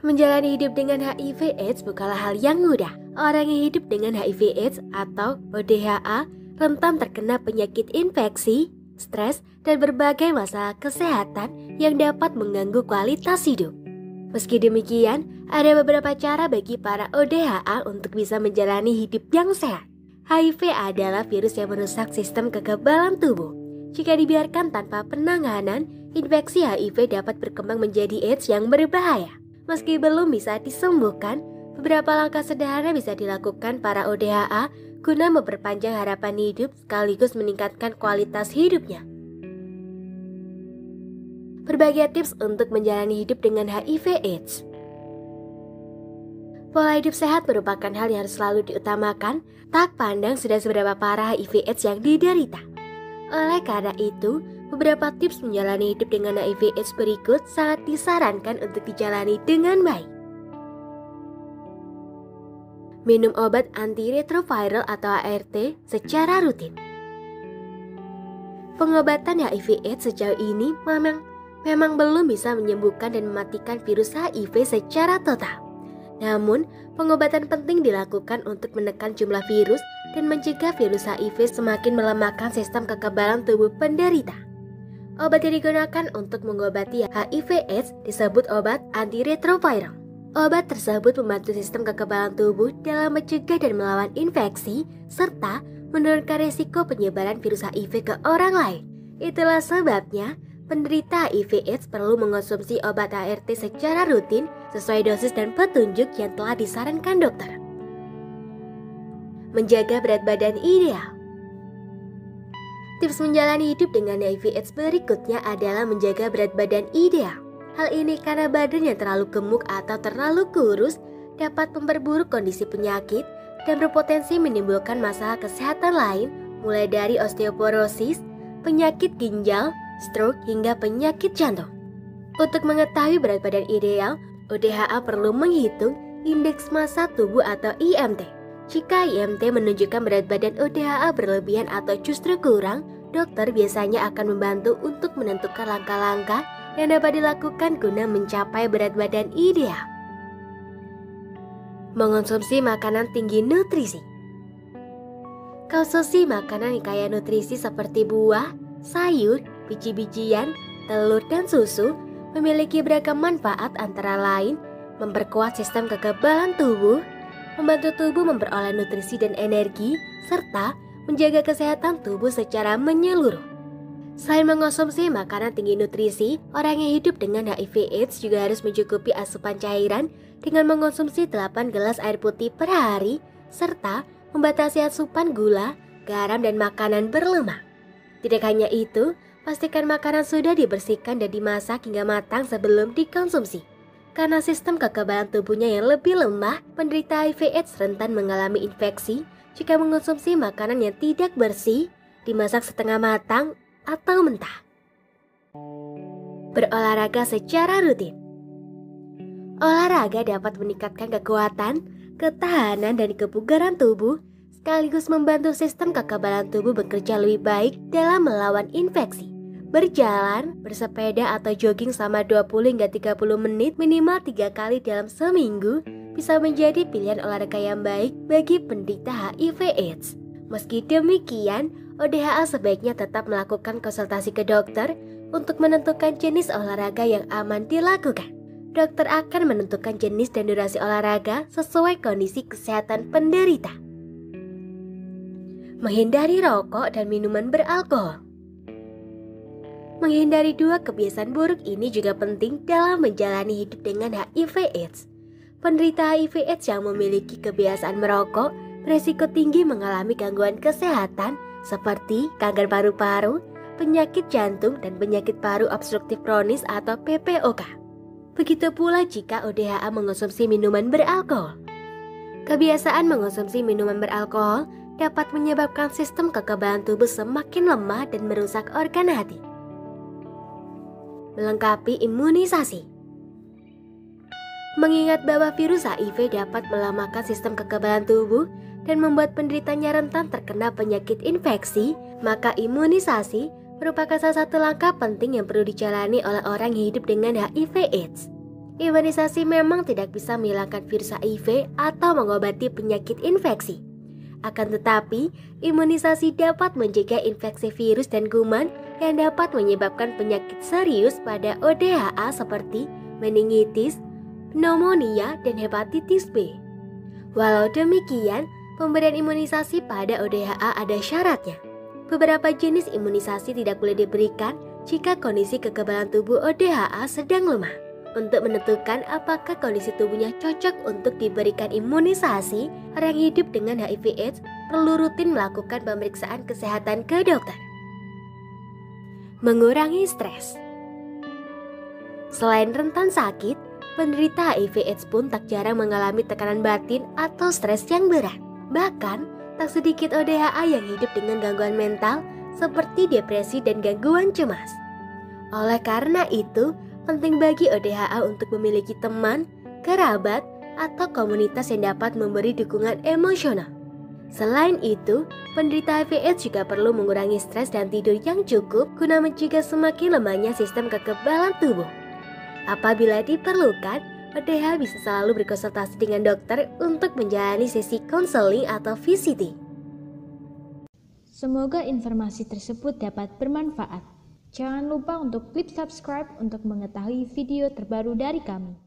Menjalani hidup dengan HIV/AIDS bukanlah hal yang mudah. Orang yang hidup dengan HIV/AIDS atau ODHA rentan terkena penyakit infeksi, stres, dan berbagai masalah kesehatan yang dapat mengganggu kualitas hidup. Meski demikian, ada beberapa cara bagi para ODHA untuk bisa menjalani hidup yang sehat. HIV adalah virus yang merusak sistem kekebalan tubuh. Jika dibiarkan tanpa penanganan, infeksi HIV dapat berkembang menjadi AIDS yang berbahaya. Meski belum bisa disembuhkan, beberapa langkah sederhana bisa dilakukan para ODHA guna memperpanjang harapan hidup sekaligus meningkatkan kualitas hidupnya. Berbagai tips untuk menjalani hidup dengan HIV/AIDS. Pola hidup sehat merupakan hal yang harus selalu diutamakan, tak pandang sudah seberapa parah HIV/AIDS yang diderita. Oleh karena itu, beberapa tips menjalani hidup dengan HIV/AIDS berikut sangat disarankan untuk dijalani dengan baik. Minum obat antiretroviral atau ART secara rutin. Pengobatan HIV/AIDS sejauh ini memang belum bisa menyembuhkan dan mematikan virus HIV secara total. Namun, pengobatan penting dilakukan untuk menekan jumlah virus dan mencegah virus HIV semakin melemahkan sistem kekebalan tubuh penderita. Obat yang digunakan untuk mengobati HIV/AIDS disebut obat antiretroviral. Obat tersebut membantu sistem kekebalan tubuh dalam mencegah dan melawan infeksi, serta menurunkan risiko penyebaran virus HIV ke orang lain. Itulah sebabnya, penderita HIV/AIDS perlu mengonsumsi obat ART secara rutin sesuai dosis dan petunjuk yang telah disarankan dokter. Menjaga berat badan ideal. Tips menjalani hidup dengan HIV/AIDS berikutnya adalah menjaga berat badan ideal. Hal ini karena badan yang terlalu gemuk atau terlalu kurus dapat memperburuk kondisi penyakit dan berpotensi menimbulkan masalah kesehatan lain mulai dari osteoporosis, penyakit ginjal, stroke, hingga penyakit jantung. Untuk mengetahui berat badan ideal, ODHA perlu menghitung indeks massa tubuh atau IMT. Jika IMT menunjukkan berat badan ODHA berlebihan atau justru kurang, dokter biasanya akan membantu untuk menentukan langkah-langkah yang dapat dilakukan guna mencapai berat badan ideal. Mengonsumsi makanan tinggi nutrisi. Konsumsi makanan yang kaya nutrisi seperti buah, sayur, biji-bijian, telur, dan susu memiliki beragam manfaat antara lain memperkuat sistem kekebalan tubuh, membantu tubuh memperoleh nutrisi dan energi, serta menjaga kesehatan tubuh secara menyeluruh. Selain mengonsumsi makanan tinggi nutrisi, orang yang hidup dengan HIV/AIDS juga harus mencukupi asupan cairan dengan mengonsumsi 8 gelas air putih per hari, serta membatasi asupan gula, garam, dan makanan berlemak. Tidak hanya itu, pastikan makanan sudah dibersihkan dan dimasak hingga matang sebelum dikonsumsi. Karena sistem kekebalan tubuhnya yang lebih lemah, penderita HIV/AIDS rentan mengalami infeksi jika mengonsumsi makanan yang tidak bersih, dimasak setengah matang, atau mentah. Berolahraga secara rutin. Olahraga dapat meningkatkan kekuatan, ketahanan, dan kebugaran tubuh, sekaligus membantu sistem kekebalan tubuh bekerja lebih baik dalam melawan infeksi. Berjalan, bersepeda, atau jogging selama 20 hingga 30 menit minimal 3 kali dalam seminggu bisa menjadi pilihan olahraga yang baik bagi penderita HIV/AIDS. Meski demikian, ODHA sebaiknya tetap melakukan konsultasi ke dokter untuk menentukan jenis olahraga yang aman dilakukan. Dokter akan menentukan jenis dan durasi olahraga sesuai kondisi kesehatan penderita. Menghindari rokok dan minuman beralkohol. Menghindari dua kebiasaan buruk ini juga penting dalam menjalani hidup dengan HIV/AIDS. Penderita HIV/AIDS yang memiliki kebiasaan merokok beresiko tinggi mengalami gangguan kesehatan seperti kanker paru-paru, penyakit jantung, dan penyakit paru obstruktif kronis atau PPOK. Begitu pula jika ODHA mengonsumsi minuman beralkohol. Kebiasaan mengonsumsi minuman beralkohol dapat menyebabkan sistem kekebalan tubuh semakin lemah dan merusak organ hati. Melengkapi imunisasi. Mengingat bahwa virus HIV dapat melemahkan sistem kekebalan tubuh dan membuat penderitanya rentan terkena penyakit infeksi, maka imunisasi merupakan salah satu langkah penting yang perlu dijalani oleh orang yang hidup dengan HIV/AIDS. Imunisasi memang tidak bisa menghilangkan virus HIV atau mengobati penyakit infeksi. Akan tetapi, imunisasi dapat mencegah infeksi virus dan kuman yang dapat menyebabkan penyakit serius pada ODHA seperti meningitis, pneumonia, dan hepatitis B. Walau demikian, pemberian imunisasi pada ODHA ada syaratnya. Beberapa jenis imunisasi tidak boleh diberikan jika kondisi kekebalan tubuh ODHA sedang lemah. Untuk menentukan apakah kondisi tubuhnya cocok untuk diberikan imunisasi, orang yang hidup dengan HIV/AIDS perlu rutin melakukan pemeriksaan kesehatan ke dokter. Mengurangi stres. Selain rentan sakit, penderita HIV/AIDS pun tak jarang mengalami tekanan batin atau stres yang berat. Bahkan, tak sedikit ODHA yang hidup dengan gangguan mental seperti depresi dan gangguan cemas. Oleh karena itu, penting bagi ODHA untuk memiliki teman, kerabat, atau komunitas yang dapat memberi dukungan emosional. Selain itu, penderita HIV/AIDS juga perlu mengurangi stres dan tidur yang cukup guna mencegah semakin lemahnya sistem kekebalan tubuh. Apabila diperlukan, ODHA bisa selalu berkonsultasi dengan dokter untuk menjalani sesi konseling atau VCT. Semoga informasi tersebut dapat bermanfaat. Jangan lupa untuk klik subscribe untuk mengetahui video terbaru dari kami.